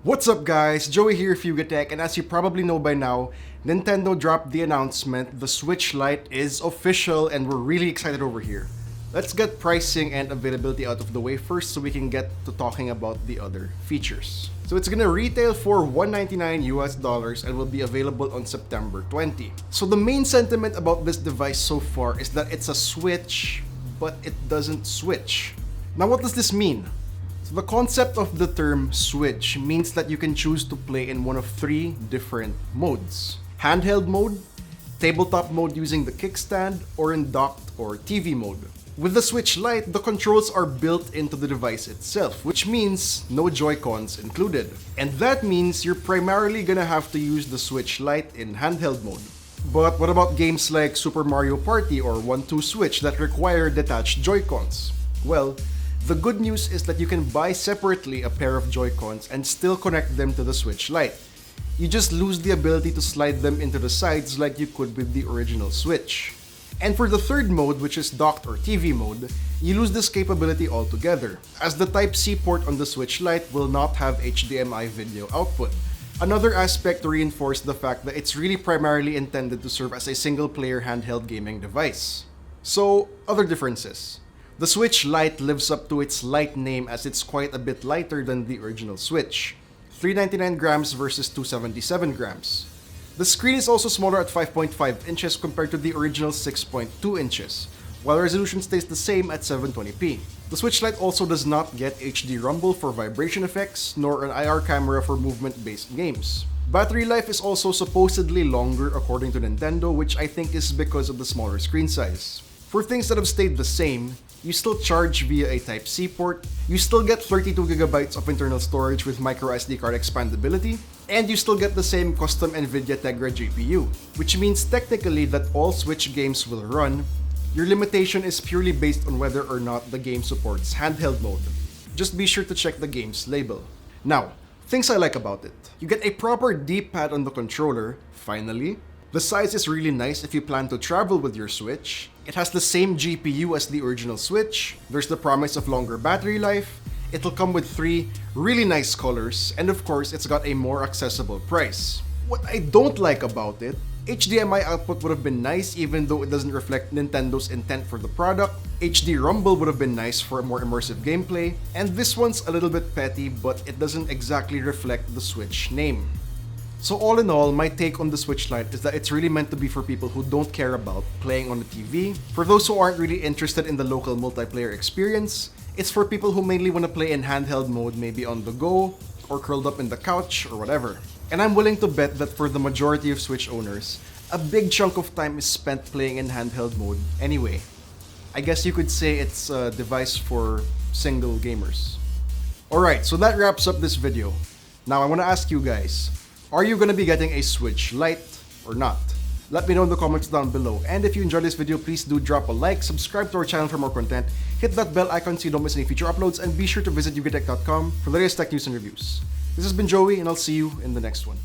What's up guys, Joey here for YugaTech, and as you probably know by now, Nintendo dropped the announcement the Switch Lite is official and we're really excited over here. Let's get pricing and availability out of the way first so we can get to talking about the other features. So it's gonna retail for $199 US and will be available on September 20. So the main sentiment about this device so far is that it's a Switch, but it doesn't switch. Now what does this mean? So the concept of the term Switch means that you can choose to play in one of three different modes. Handheld mode, tabletop mode using the kickstand, or in docked or TV mode. With the Switch Lite, the controls are built into the device itself, which means no Joy-Cons included. And that means you're primarily gonna have to use the Switch Lite in handheld mode. But what about games like Super Mario Party or 1-2 Switch that require detached Joy-Cons? Well, the good news is that you can buy separately a pair of Joy-Cons and still connect them to the Switch Lite. You just lose the ability to slide them into the sides like you could with the original Switch. And for the third mode, which is docked or TV mode, you lose this capability altogether, as the Type-C port on the Switch Lite will not have HDMI video output. Another aspect to reinforce the fact that it's really primarily intended to serve as a single-player handheld gaming device. So, other differences. The Switch Lite lives up to its light name as it's quite a bit lighter than the original Switch. 399 grams versus 277 grams. The screen is also smaller at 5.5 inches compared to the original 6.2 inches, while resolution stays the same at 720p. The Switch Lite also does not get HD rumble for vibration effects, nor an IR camera for movement-based games. Battery life is also supposedly longer according to Nintendo, which I think is because of the smaller screen size. For things that have stayed the same, you still charge via a Type-C port, you still get 32GB of internal storage with microSD card expandability, and you still get the same custom NVIDIA Tegra GPU, which means technically that all Switch games will run. Your limitation is purely based on whether or not the game supports handheld mode. Just be sure to check the game's label. Now, things I like about it. You get a proper D-pad on the controller, finally. The size is really nice if you plan to travel with your Switch. It has the same GPU as the original Switch. There's the promise of longer battery life. It'll come with 3 really nice colors, and of course, it's got a more accessible price. What I don't like about it, HDMI output would have been nice even though it doesn't reflect Nintendo's intent for the product. HD rumble would have been nice for a more immersive gameplay. And this one's a little bit petty, but it doesn't exactly reflect the Switch name. So all in all, my take on the Switch Lite is that it's really meant to be for people who don't care about playing on the TV. For those who aren't really interested in the local multiplayer experience, it's for people who mainly want to play in handheld mode, maybe on the go, or curled up in the couch, or whatever. And I'm willing to bet that for the majority of Switch owners, a big chunk of time is spent playing in handheld mode anyway. I guess you could say it's a device for single gamers. Alright, so that wraps up this video. Now I want to ask you guys, are you going to be getting a Switch Lite or not? Let me know in the comments down below. And if you enjoyed this video, please do drop a like, subscribe to our channel for more content, hit that bell icon so you don't miss any future uploads, and be sure to visit YugaTech.com for the latest tech news and reviews. This has been Joey, and I'll see you in the next one.